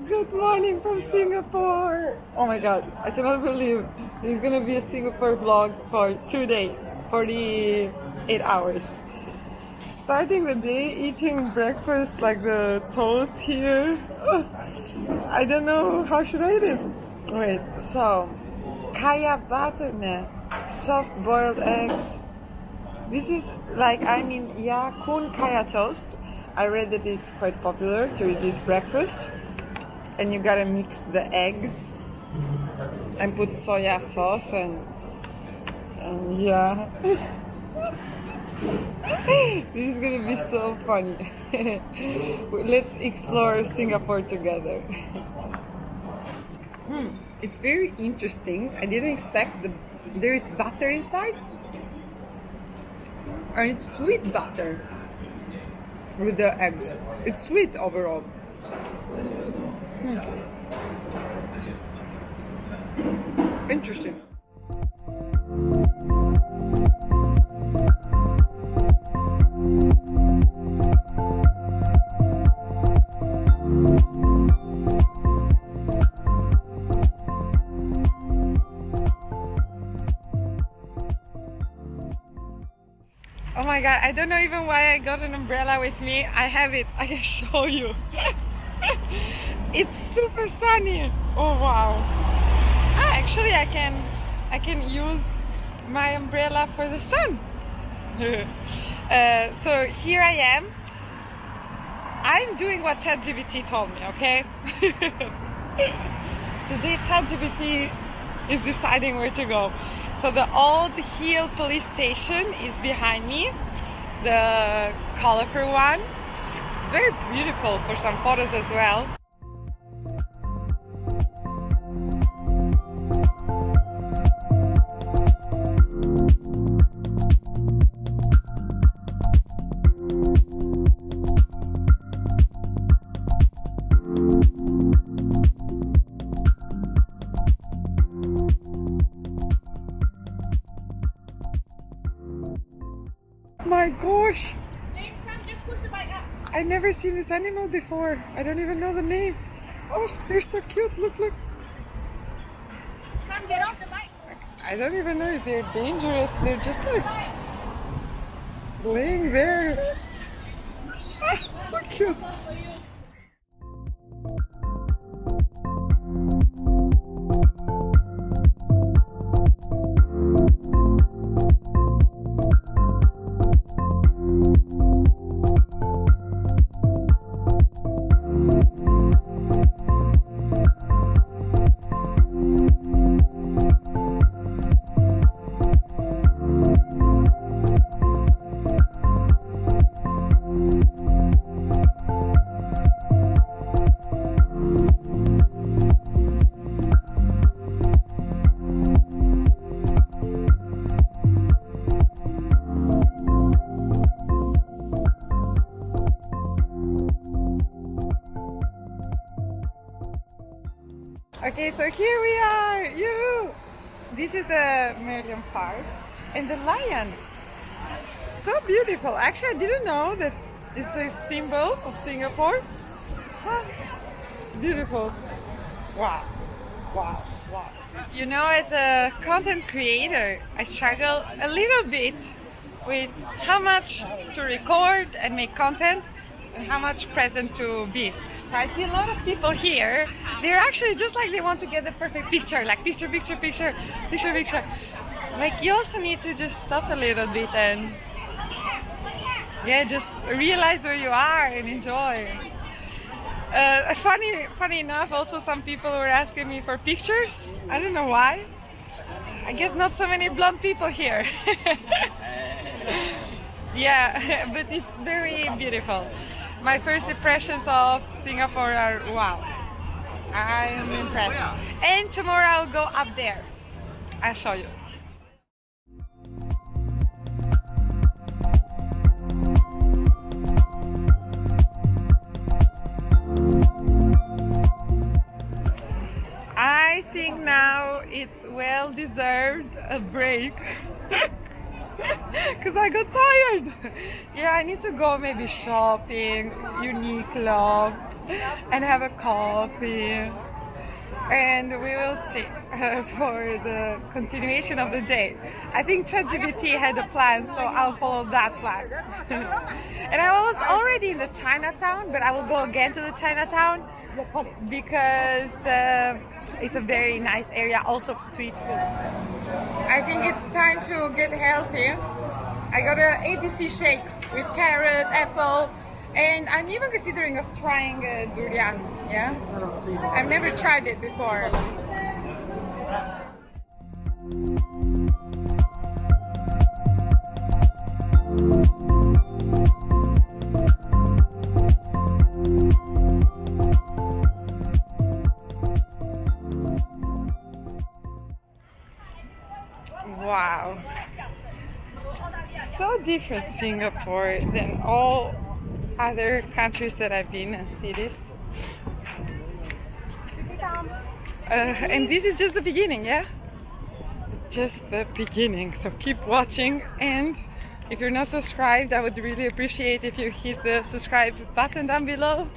Good morning from Singapore! Oh my god, I cannot believe there's gonna be a Singapore vlog for 2 days, 48 hours. Starting the day eating breakfast like the toast here. I don't know, how should I eat it? Wait, so, kaya butter ne, soft boiled eggs. This is like, Ya Kun Kaya toast. I read that it's quite popular to eat this breakfast. And you gotta mix the eggs and put soya sauce and yeah. This is gonna be so funny. Let's explore Singapore together. It's very interesting. I didn't expect there is butter inside. And it's sweet butter with the eggs. It's sweet overall. Interesting. Oh my god, I don't know even why I got an umbrella with me. I have it, I can show you. It's super sunny. Oh wow. Actually I can use my umbrella for the sun. So here I am. I'm doing what ChatGPT told me, okay? Today ChatGPT is deciding where to go. So the old Hill police station is behind me, the colorful one. It's very beautiful for some photos as well. My gosh! I've never seen this animal before. I don't even know the name. Oh, they're so cute. Look, look. Come get off the bike. I don't even know if they're dangerous. They're just like laying there. Ah, so cute. Okay, so here we are! You! This is the Merlion Park and the lion. So beautiful. Actually, I didn't know that it's a symbol of Singapore. Huh. Beautiful. Wow. Wow. Wow. You know, as a content creator, I struggle a little bit with how much to record and make content and how much present to be. So I see a lot of people here, they're actually just like they want to get the perfect picture, like picture, picture, picture, picture, picture. Like you also need to just stop a little bit and yeah, just realize where you are and enjoy. Funny enough, also some people were asking me for pictures. I don't know why. I guess not so many blonde people here. Yeah, but it's very beautiful. My first impressions of Singapore are wow. I am impressed. And tomorrow I'll go up there. I'll show you. I think now it's well deserved a break. because I got tired. Yeah, I need to go maybe shopping, Uniqlo, and have a coffee. And we will see for the continuation of the day. I think ChatGPT had a plan, so I'll follow that plan. And I was already in the Chinatown, but I will go again to the Chinatown because it's a very nice area also to eat food. I think it's time to get healthy. I got a ABC shake with carrot, apple, and I'm even considering of trying durian. Yeah, I've never tried it before. Wow, so different Singapore than all other countries that I've been and cities. And this is just the beginning, yeah? Just the beginning. So keep watching, and if you're not subscribed, I would really appreciate if you hit the subscribe button down below,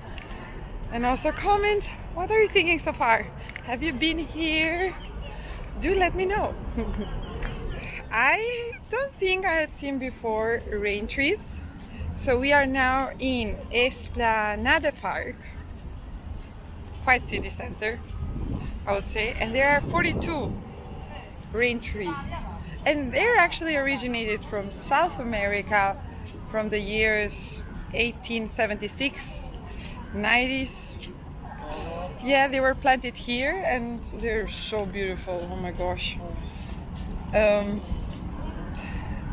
and also comment, what are you thinking so far? Have you been here? Do let me know. I don't think I had seen before rain trees. So we are now in Esplanade Park, quite city center, I would say, and there are 42 rain trees, and they're actually originated from South America from the years 1876, 90s. Yeah, they were planted here and they're so beautiful. Oh my gosh.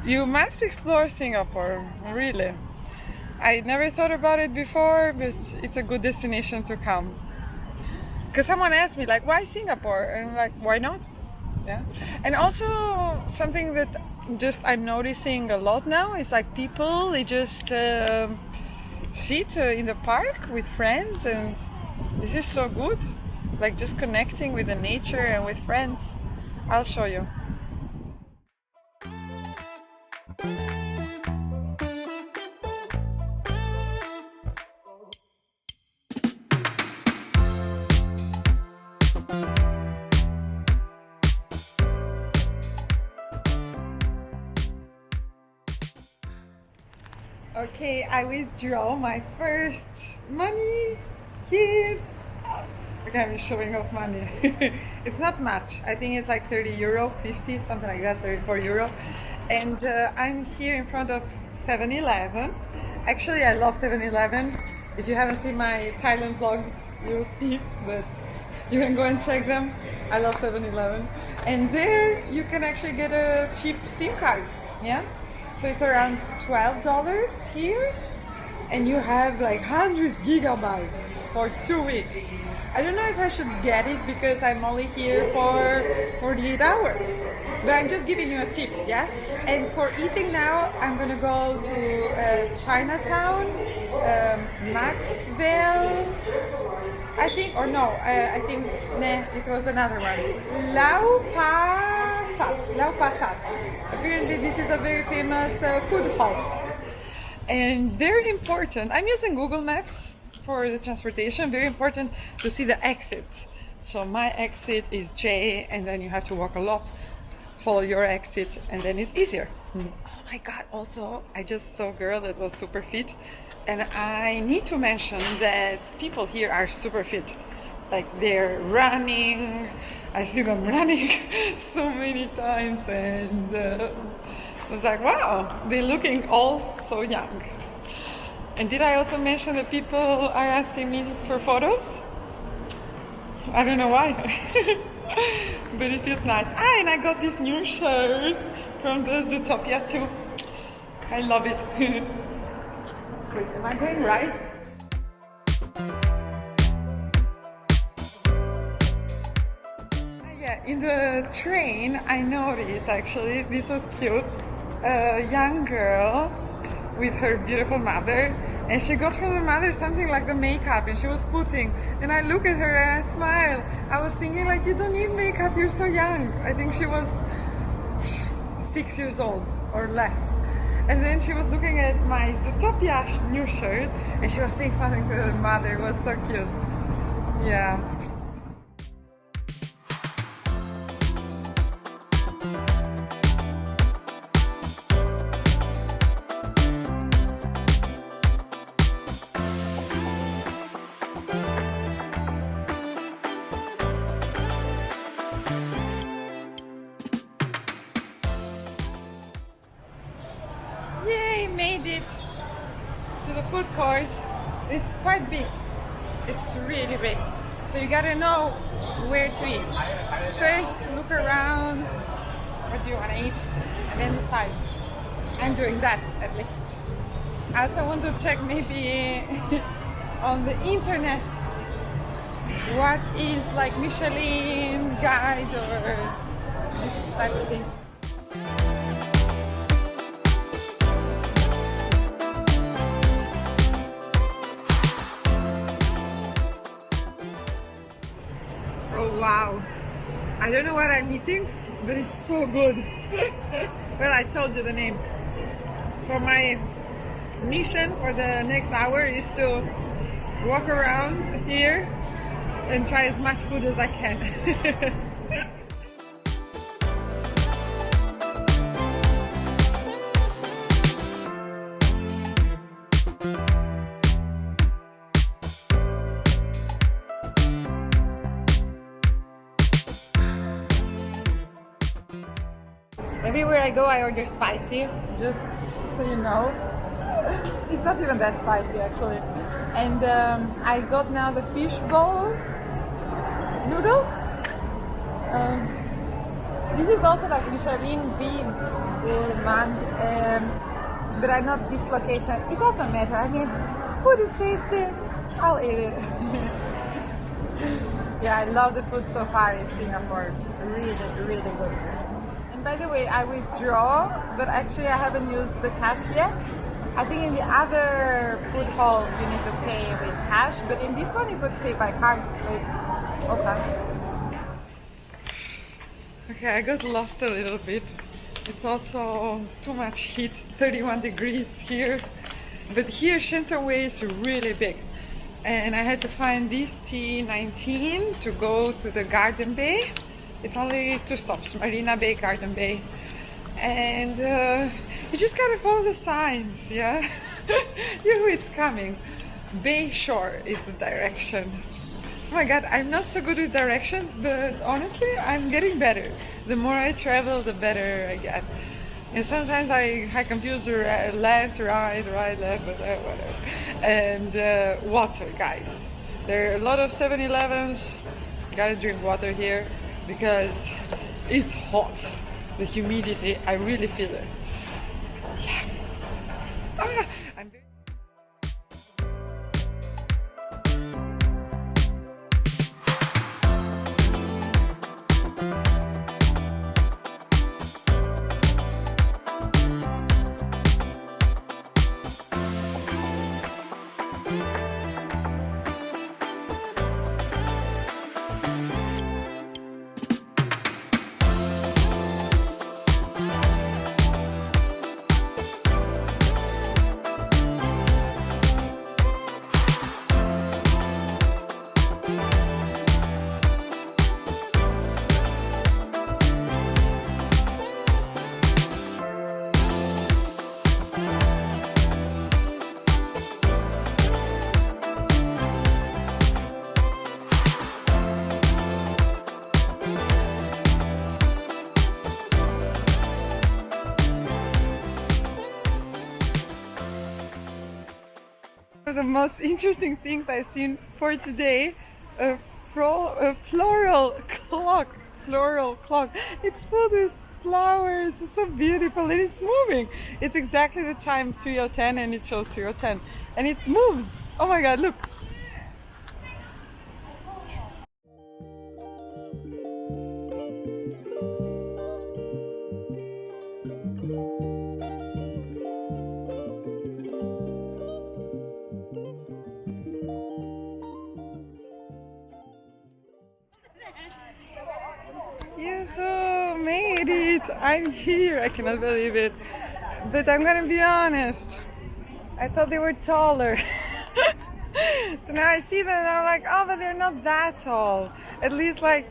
You must explore Singapore, really. I never thought about it before, but it's a good destination to come. Because someone asked me, like, why Singapore? And I'm like, why not? Yeah. And also something that just I'm noticing a lot now is like people, they just sit in the park with friends, and this is so good. Like just connecting with the nature and with friends. I'll show you. Okay, I withdraw my first money here. Okay, I'm showing off money. It's not much. I think it's like 30 euro, 50, something like that, 34 euro. And I'm here in front of 7-Eleven. Actually, I love 7-Eleven. If you haven't seen my Thailand vlogs, you'll see, but you can go and check them. I love 7-Eleven. And there you can actually get a cheap SIM card, yeah? So it's around $12 here, and you have like 100 gigabytes for 2 weeks. I don't know if I should get it because I'm only here for 48 hours, but I'm just giving you a tip, yeah? And for eating now, I'm gonna go to Chinatown, Maxwell, I think, or no, I think, nah, it was another one. Lau Pa Sat. Apparently this is a very famous food hall. And very important, I'm using Google Maps for the transportation, very important to see the exits. So my exit is J, and then you have to walk a lot, follow your exit, and then it's easier. Oh my god, also I just saw a girl that was super fit, and I need to mention that people here are super fit. Like they're running, I see them running so many times, and I was like, wow, they're looking all so young. And did I also mention that people are asking me for photos? I don't know why, but it feels nice. Ah, and I got this new shirt from the Zootopia too. I love it. Wait, am I going right? Yeah, in the train I noticed actually, this was cute, a young girl with her beautiful mother, and she got from the mother something like the makeup, and she was putting, and I look at her and I smile. I was thinking like, you don't need makeup, you're so young. I think she was 6 years old or less. And then she was looking at my Zootopia new shirt, and she was saying something to her mother. It was so cute. Yeah. Yay, made it to the food court. It's quite big. It's really big. So you gotta know where to eat. First, look around. What do you want to eat? And then decide. I'm doing that at least. I also want to check maybe on the internet what is like Michelin guide or this type of thing. Oh wow, I don't know what I'm eating, but it's so good. Well, I told you the name. So my mission for the next hour is to walk around here and try as much food as I can. Everywhere I go, I order spicy, just so you know. It's not even that spicy, actually. And I got now the fish bowl noodle. This is also like Michelin bean gourmand, but I'm not this location. It doesn't matter. I mean, food is tasty. I'll eat it. Yeah, I love the food so far in Singapore. Really, really good. By the way, I withdraw, but actually I haven't used the cash yet. I think in the other food hall you need to pay with cash, but in this one you could pay by card. Okay. Okay, I got lost a little bit. It's also too much heat, 31 degrees here. But here Shenton Way is really big. And I had to find this T19 to go to the Garden Bay. It's only 2 stops, Marina Bay, Garden Bay. And you just gotta follow the signs, yeah? You know it's coming. Bay Shore is the direction. Oh my god, I'm not so good with directions, but honestly, I'm getting better. The more I travel, the better I get. And sometimes I confuse left, right, left, but whatever. And water, guys. There are a lot of 7-Elevens. Gotta drink water here, because it's hot. The humidity, I really feel it. Yeah. I'm very the most interesting things I've seen for today. A floral clock. It's filled with flowers. It's so beautiful and it's moving. It's exactly the time 3:10 and it shows 3:10 and it moves. Oh my god, look. Yoo-hoo, made it! I'm here! I cannot believe it. But I'm gonna be honest, I thought they were taller. So now I see them and I'm like, oh, but they're not that tall. At least like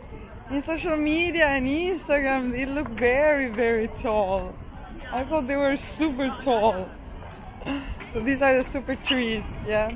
in social media and Instagram, they look very, very tall. I thought they were super tall. So these are the super trees, yeah.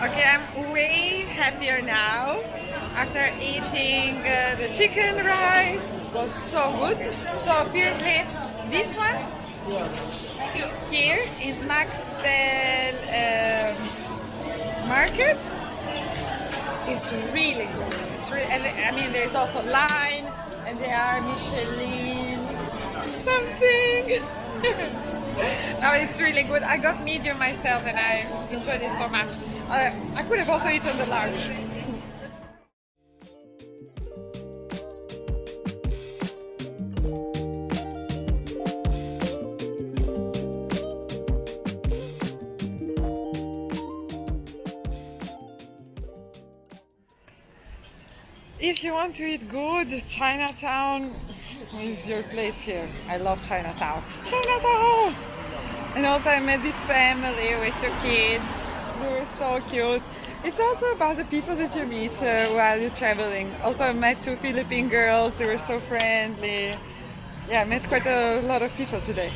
Okay, I'm way happier now after eating the chicken rice. It was so good. So apparently this one here in Maxwell Market is really good. It's really, and I mean, there's also line and there are Michelin something. No, it's really good. I got medium myself and I enjoyed it so much. I could have also eaten the large. If you want to eat good, Chinatown is your place here. I love Chinatown. Chinatown! And also I met this family with 2 kids. They were so cute. It's also about the people that you meet while you're traveling. Also I met 2 Philippine girls. They were so friendly. Yeah, I met quite a lot of people today.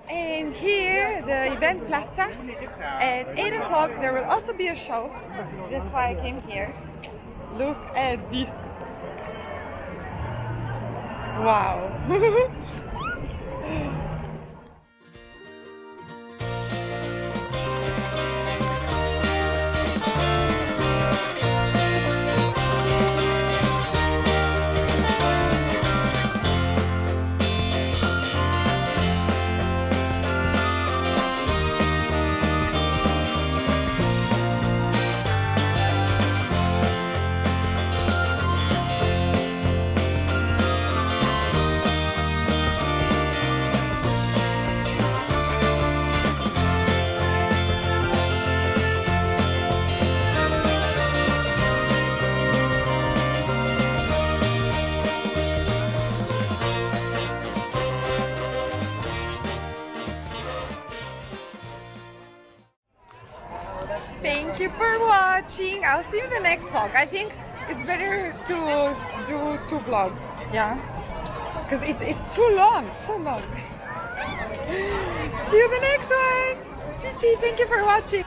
And here, the event plaza, at 8 o'clock there will also be a show. That's why I came here. Look at this. Wow. Thank you for watching. I'll see you in the next vlog. I think it's better to do 2 vlogs, yeah? Because it's too long, so long. See you in the next one. GC, thank you for watching.